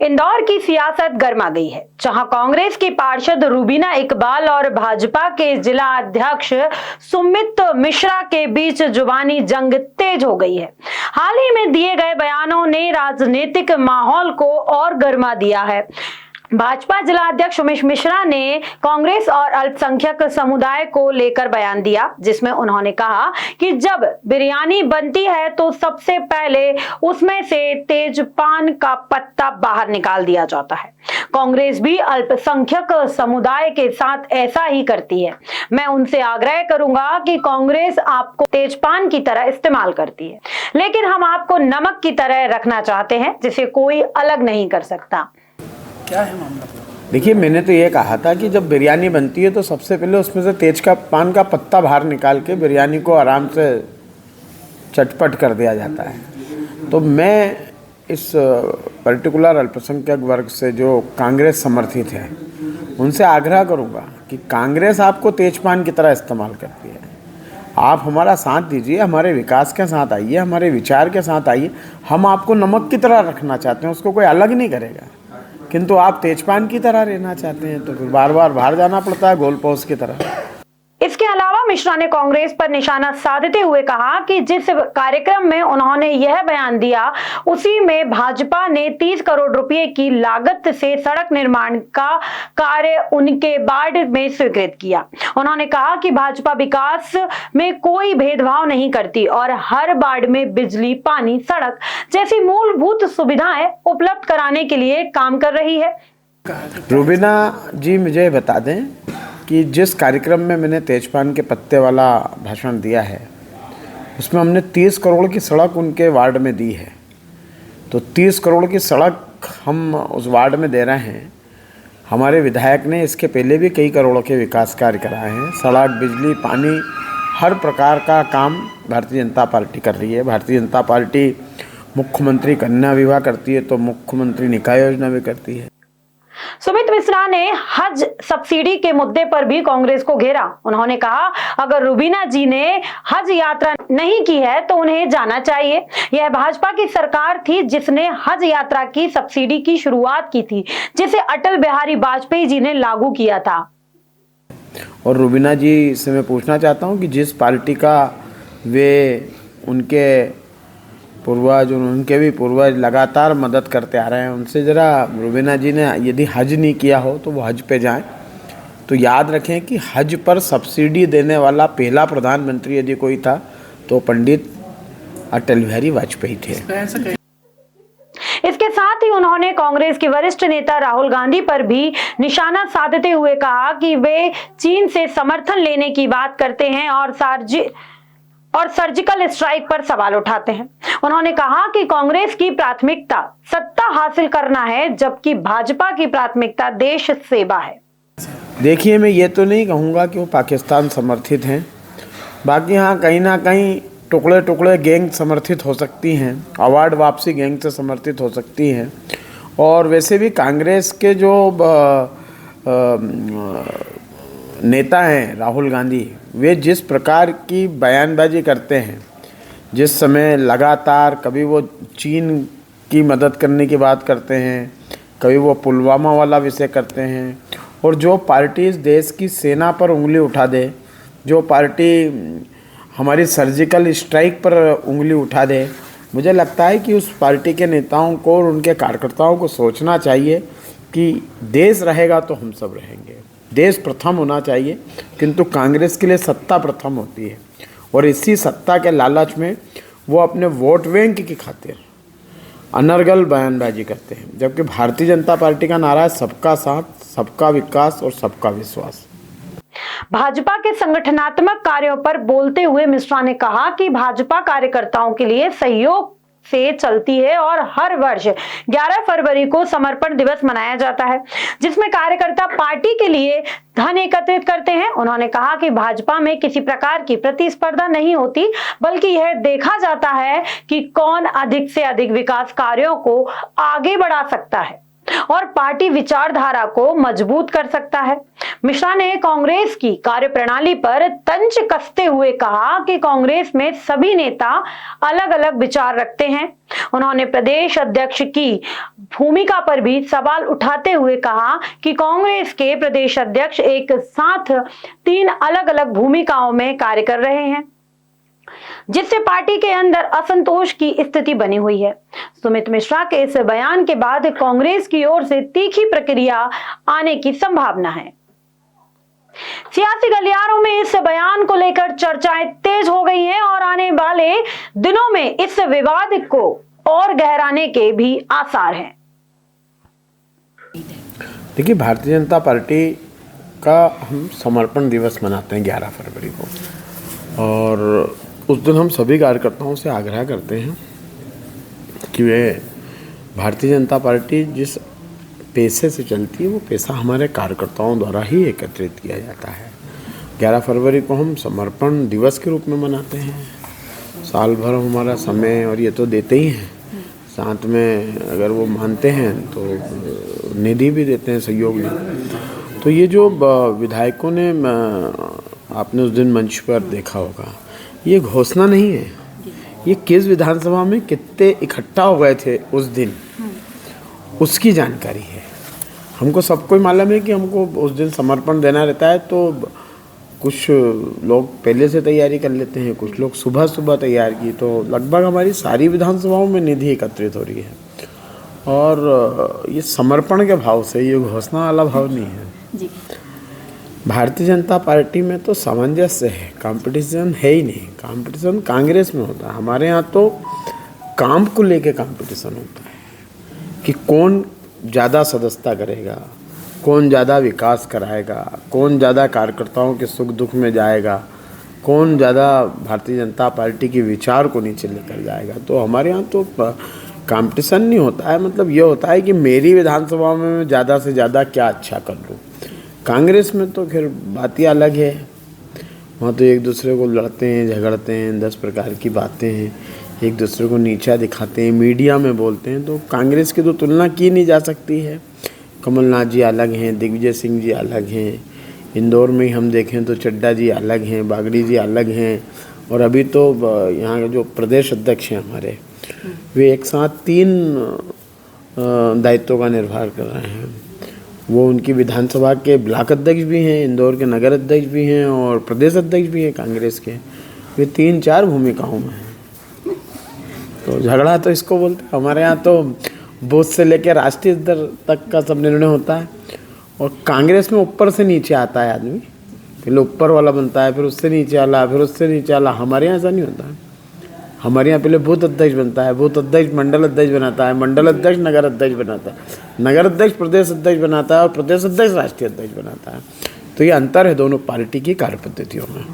इंदौर की सियासत गर्मा गई है, जहां कांग्रेस की पार्षद रुबीना इकबाल और भाजपा के जिला अध्यक्ष सुमित मिश्रा के बीच जुबानी जंग तेज हो गई है। हाल ही में दिए गए बयानों ने राजनीतिक माहौल को और गर्मा दिया है। भाजपा जिला अध्यक्ष सुमित मिश्रा ने कांग्रेस और अल्पसंख्यक समुदाय को लेकर बयान दिया, जिसमें उन्होंने कहा कि जब बिरयानी बनती है तो सबसे पहले उसमें से तेजपान का पत्ता बाहर निकाल दिया जाता है। कांग्रेस भी अल्पसंख्यक समुदाय के साथ ऐसा ही करती है। मैं उनसे आग्रह करूंगा कि कांग्रेस आपको तेजपान की तरह इस्तेमाल करती है, लेकिन हम आपको नमक की तरह रखना चाहते हैं, जिसे कोई अलग नहीं कर सकता। क्या है मामला? देखिए, मैंने तो ये कहा था कि जब बिरयानी बनती है तो सबसे पहले उसमें से तेज का पान का पत्ता बाहर निकाल के बिरयानी को आराम से चटपट कर दिया जाता है। तो मैं इस पर्टिकुलर अल्पसंख्यक वर्ग से जो कांग्रेस समर्थित है उनसे आग्रह करूंगा कि कांग्रेस आपको तेजपान की तरह इस्तेमाल करती है। आप हमारा साथ दीजिए, हमारे विकास के साथ आइए, हमारे विचार के साथ आइए। हम आपको नमक की तरह रखना चाहते हैं, उसको कोई अलग नहीं करेगा, किंतु आप तेजपान की तरह रहना चाहते हैं तो फिर बार बार बाहर जाना पड़ता है गोल पोस्ट की तरह। इसके अलावा मिश्रा ने कांग्रेस पर निशाना साधते हुए कहा कि जिस कार्यक्रम में उन्होंने यह बयान दिया उसी में भाजपा ने 30 करोड़ रुपए की लागत से सड़क निर्माण का कार्य उनके वार्ड में स्वीकृत किया। उन्होंने कहा कि भाजपा विकास में कोई भेदभाव नहीं करती और हर वार्ड में बिजली, पानी, सड़क जैसी मूलभूत सुविधाएं उपलब्ध कराने के लिए काम कर रही है। रुबीना जी, मुझे बता दें कि जिस कार्यक्रम में मैंने तेजपान के पत्ते वाला भाषण दिया है उसमें हमने 30 करोड़ की सड़क उनके वार्ड में दी है। तो 30 करोड़ की सड़क हम उस वार्ड में दे रहे हैं। हमारे विधायक ने इसके पहले भी कई करोड़ों के विकास कार्य कराए हैं। सड़क, बिजली, पानी, हर प्रकार का काम भारतीय जनता पार्टी कर रही है। भारतीय जनता पार्टी मुख्यमंत्री कन्या विवाह करती है तो मुख्यमंत्री निकाय योजना भी करती है। सुमित मिश्रा ने हज सब्सिडी के मुद्दे पर भी कांग्रेस को घेरा। उन्होंने कहा, अगर रुबीना जी ने हज यात्रा नहीं की है तो उन्हें जाना चाहिए। यह भाजपा की सरकार थी जिसने हज यात्रा की सब्सिडी की शुरुआत की थी, जिसे अटल बिहारी वाजपेयी जी ने लागू किया था। और रुबीना जी से मैं पूछना चाहता हूं कि जिस पार्टी का वे उनके पूर्वज, उनके भी पूर्वज लगातार मदद करते आ रहे हैं, उनसे ज़रा रुबीना जी ने यदि हज नहीं किया हो तो वो हज पे जाएं। तो याद रखें कि हज पर सब्सिडी देने वाला पहला प्रधानमंत्री यदि कोई था तो पंडित अटल बिहारी वाजपेयी थे। इसके साथ ही उन्होंने कांग्रेस के वरिष्ठ नेता राहुल गांधी पर भी निशाना साधते हुए कहा कि वे चीन से समर्थन लेने की बात करते हैं और सर्जिकल स्ट्राइक पर सवाल उठाते हैं। उन्होंने कहा कि कांग्रेस की प्राथमिकता सत्ता हासिल करना है, जबकि भाजपा की प्राथमिकता देश सेवा है। देखिए, मैं ये तो नहीं कहूँगा कि वो पाकिस्तान समर्थित हैं। बाकी हाँ, कहीं ना कहीं टुकड़े टुकड़े गैंग समर्थित हो सकती हैं, अवार्ड वापसी गैंग से समर्थित हो सकती हैं। और वैसे भी कांग्रेस के जो नेता हैं राहुल गांधी, वे जिस प्रकार की बयानबाजी करते हैं, जिस समय लगातार कभी वो चीन की मदद करने की बात करते हैं, कभी वो पुलवामा वाला विषय करते हैं, और जो पार्टी इस देश की सेना पर उंगली उठा दे, जो पार्टी हमारी सर्जिकल स्ट्राइक पर उंगली उठा दे, मुझे लगता है कि उस पार्टी के नेताओं को और उनके कार्यकर्ताओं को सोचना चाहिए कि देश रहेगा तो हम सब रहेंगे। देश प्रथम होना चाहिए, किंतु कांग्रेस के लिए सत्ता प्रथम होती है और इसी सत्ता के लालच में वो अपने वोट बैंक की खातिर अनर्गल बयानबाजी करते हैं, जबकि भारतीय जनता पार्टी का नारा है सबका साथ, सबका विकास और सबका विश्वास। भाजपा के संगठनात्मक कार्यों पर बोलते हुए मिश्रा ने कहा कि भाजपा कार्यकर्ताओं के लिए सहयोग से चलती है और हर वर्ष 11 फरवरी को समर्पण दिवस मनाया जाता है, जिसमें कार्यकर्ता पार्टी के लिए धन एकत्रित करते हैं। उन्होंने कहा कि भाजपा में किसी प्रकार की प्रतिस्पर्धा नहीं होती, बल्कि यह देखा जाता है कि कौन अधिक से अधिक विकास कार्यों को आगे बढ़ा सकता है। और पार्टी विचारधारा को मजबूत कर सकता है। मिश्रा ने कांग्रेस की कार्यप्रणाली पर तंज कसते हुए कहा कि कांग्रेस में सभी नेता अलग अलग विचार रखते हैं। उन्होंने प्रदेश अध्यक्ष की भूमिका पर भी सवाल उठाते हुए कहा कि कांग्रेस के प्रदेश अध्यक्ष एक साथ 3 अलग अलग भूमिकाओं में कार्य कर रहे हैं, जिससे पार्टी के अंदर असंतोष की स्थिति बनी हुई है। सुमित मिश्रा के इस बयान के बाद कांग्रेस की ओर से तीखी प्रतिक्रिया आने की संभावना है। सियासी गलियारों में इस बयान को लेकर चर्चाएं तेज हो गई हैं और आने वाले दिनों में इस विवाद को और गहराने के भी आसार हैं। देखिए, भारतीय जनता पार्टी का हम समर्पण दिवस मनाते हैं 11 फरवरी को, और उस दिन हम सभी कार्यकर्ताओं से आग्रह करते हैं कि वे भारतीय जनता पार्टी जिस पैसे से चलती है वो पैसा हमारे कार्यकर्ताओं द्वारा ही एकत्रित किया जाता है। 11 फरवरी को हम समर्पण दिवस के रूप में मनाते हैं। साल भर हमारा समय और ये तो देते ही हैं, साथ में अगर वो मानते हैं तो निधि भी देते हैं, सहयोग भी। तो ये जो विधायकों ने आपने उस दिन मंच पर देखा होगा, ये घोषणा नहीं है, ये किस विधानसभा में कितने इकट्ठा हो गए थे उस दिन, उसकी जानकारी है। हमको सबको मालूम है कि हमको उस दिन समर्पण देना रहता है, तो कुछ लोग पहले से तैयारी कर लेते हैं, कुछ लोग सुबह सुबह तैयार की, तो लगभग हमारी सारी विधानसभाओं में निधि एकत्रित हो रही है। और ये समर्पण के भाव से, ये घोषणा वाला भाव नहीं है जी। भारतीय जनता पार्टी में तो सामंजस्य है, कंपटीशन है ही नहीं। कंपटीशन कांग्रेस में होता है, हमारे यहाँ तो काम को लेके कंपटीशन होता है कि कौन ज़्यादा सदस्यता करेगा, कौन ज़्यादा विकास कराएगा, कौन ज़्यादा कार्यकर्ताओं के सुख दुख में जाएगा, कौन ज़्यादा भारतीय जनता पार्टी के विचार को नीचे लेकर जाएगा। तो हमारे यहाँ तो कंपटीशन नहीं होता है, मतलब ये होता है कि मेरी विधानसभा में मैं ज़्यादा से ज़्यादा क्या अच्छा कर लूँ। कांग्रेस में तो खैर बात ही अलग है, वहाँ तो एक दूसरे को लड़ते हैं, झगड़ते हैं, 10 प्रकार की बातें हैं, एक दूसरे को नीचा दिखाते हैं, मीडिया में बोलते हैं। तो कांग्रेस की तो तुलना की नहीं जा सकती है। कमलनाथ जी अलग हैं, दिग्विजय सिंह जी अलग हैं, इंदौर में ही हम देखें तो चड्डा जी अलग हैं, बागड़ी जी अलग हैं, और अभी तो यहाँ के जो प्रदेश अध्यक्ष हैं हमारे, वे एक साथ 3 दायित्वों का निर्वाह कर रहे हैं। वो उनकी विधानसभा के ब्लॉक अध्यक्ष भी हैं, इंदौर के नगर अध्यक्ष भी हैं और प्रदेश अध्यक्ष भी हैं कांग्रेस के। वे 3-4 भूमिकाओं में हैं। तो झगड़ा तो इसको बोलते हैं। हमारे यहाँ तो बूथ से लेकर राष्ट्रीय स्तर तक का सब निर्णय होता है, और कांग्रेस में ऊपर से नीचे आता है आदमी, पहले ऊपर वाला बनता है, फिर उससे नीचे वाला, फिर उससे नीचे वाला। हमारे यहाँ ऐसा नहीं होता है। हमारे यहाँ पहले बूथ अध्यक्ष बनता है, बूथ अध्यक्ष मंडल अध्यक्ष बनाता है, मंडल अध्यक्ष नगर अध्यक्ष बनाता है, नगर अध्यक्ष प्रदेश अध्यक्ष बनाता है, और प्रदेश अध्यक्ष राष्ट्रीय अध्यक्ष बनाता है। तो ये अंतर है दोनों पार्टी की कार्य पद्धतियों में।